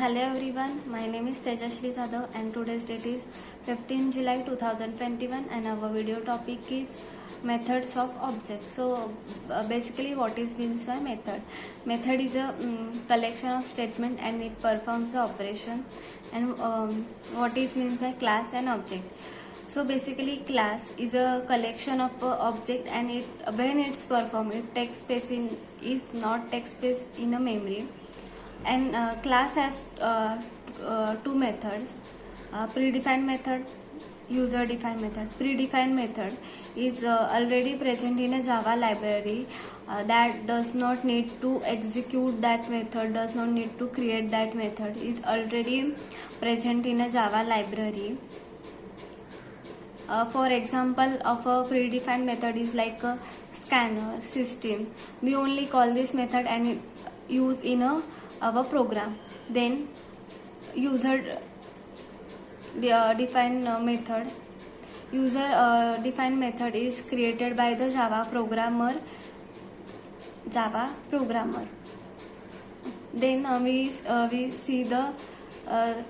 Hello everyone, my name is Tejashri Sadhav and today's date is 15 July 2021 and our video topic is methods of object. So basically what is means by method? Method is a collection of statement and it performs the operation, and what is means by class and object. So basically class is a collection of object and it when it's performed it takes space in is not takes space in a memory. And class has two methods, predefined method, user defined method. Predefined method is already present in a Java library that does not need to execute that method, does not need to create that method, is already present in a Java library. For example of a predefined method is like a scanner system. We only call this method and it use in our program. Then user defined method. User defined method is created by the Java programmer. Then we see the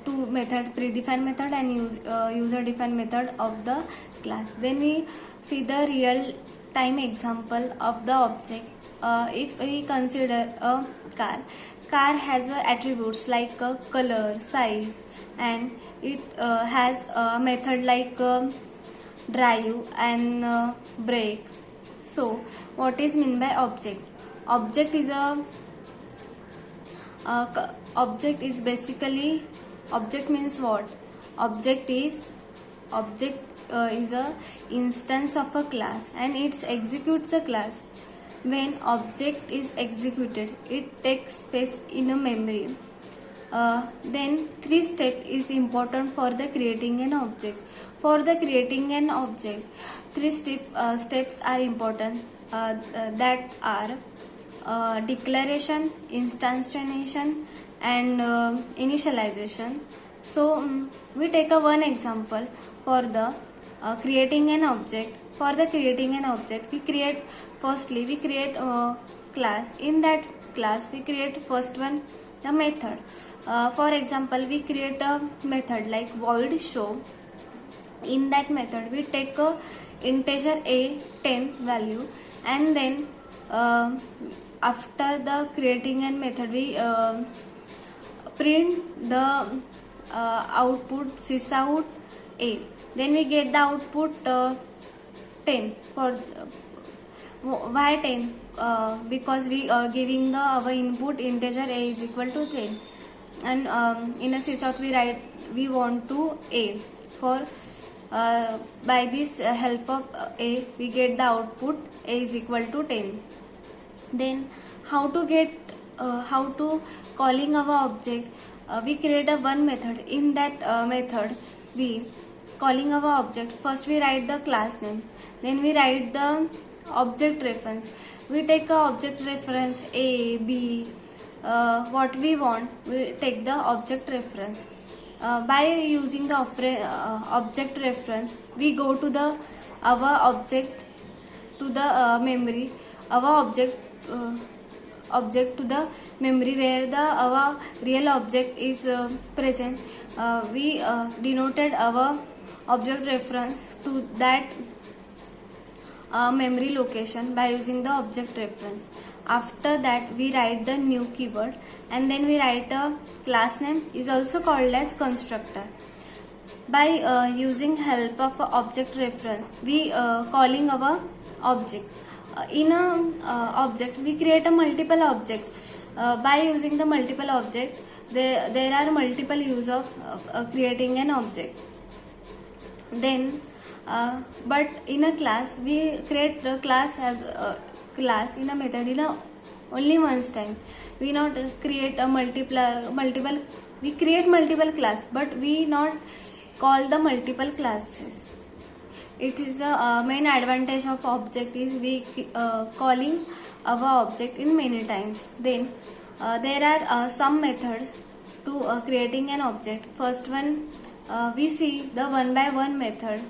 two method, predefined method and user defined method of the class. Then we see the real time example of the object. If we consider a car has attributes like color, size, and it has a method like drive and brake. So what is mean by object? Object is basically, object means what? Object is a instance of a class and it executes a class. When object is executed, it takes space in a memory. Then three steps is important for the creating an object. For the creating an object, three steps are important. That are declaration, instantiation, and initialization. So we take one example for the creating an object. For the creating an object, we create a class. In that class, we create first one the method. For example, we create a method like void show. In that method, we take a integer a 10 value, and then after the creating an method, we print the output sysout a. Then we get the output 10. For why 10? Because we giving our input integer a is equal to 10, and in a sysout we want to a. For by this help of a, we get the output a is equal to 10. Then how to calling our object? We create a one method. In that method, we calling our object. First we write the class name, then we write the object reference. We take a object reference a, b, what we want, we take the object reference. By using the object reference, we go to the our object to the memory. Our object to the memory where the our real object is present. We denoted our object reference to that memory location by using the object reference. After that, we write the new keyword, and then we write a class name is also called as constructor. By using help of object reference, we calling our object. In a object, we create a multiple object. By using the multiple object, there are multiple use of creating an object. Then but in a class, we create the class as a class in a method in only once time. We not create a multiple. We create multiple class, but we not call the multiple classes. It is a main advantage of object is we calling our object in many times. Then there are some methods to creating an object. First one, we see the one by one method.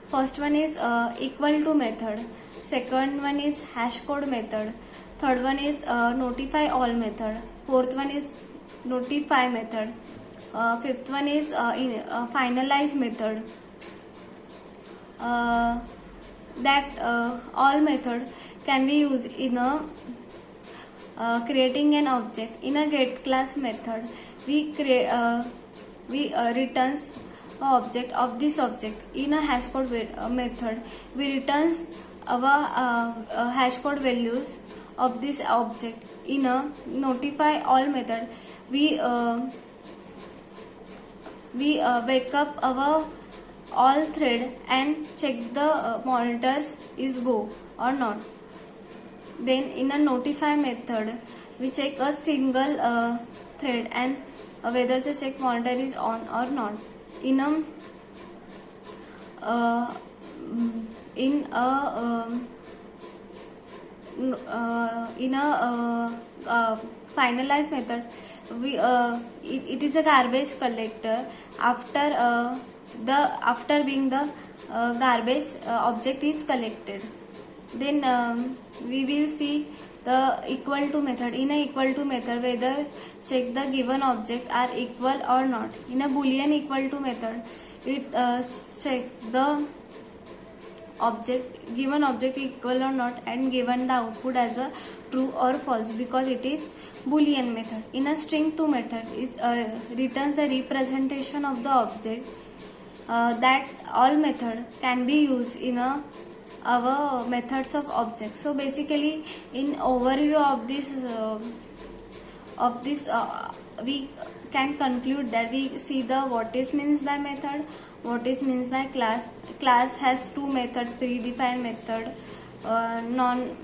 First one is equal to method. Second one is hash code method. Third one is notify all method. Fourth one is notify method. Fifth one is finalize method. That all method can be used in a creating an object. In a get class method, we returns a object of this object. In a hash code method, we returns our hash code values of this object. In a notify all method, we wake up our all thread and check the monitors is go or not. Then in a notify method, we check a single thread and whether the check monitor is on or not. In a finalize method, we it is a garbage collector. After being the garbage object is collected, then we will see the equal to method. In a equal to method, whether check the given object are equal or not. In a boolean equal to method, it check the given object equal or not and given the output as a true or false because it is boolean method. In a string to method, it returns the representation of the object. That all method can be used in our methods of object. So basically, in overview of this we can conclude that we see the what is means by method, what is means by class. Class has two method: predefined method, non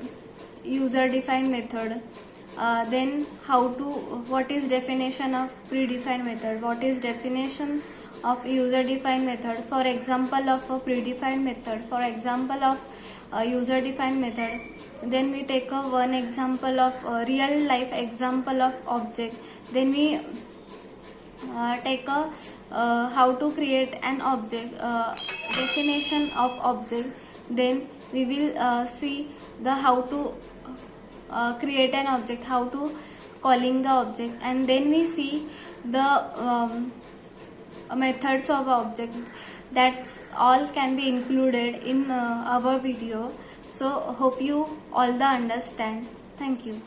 user defined method. Then what is definition of predefined method, what is definition of user defined method. For example of a predefined method, for example of a user defined method, then we take one example of real life example of object. Then we take how to create an object, definition of object. Then we will see the how to create an object, how to calling the object, and then we see the methods of object. That's all can be included in our video. So hope you all the understand. Thank you.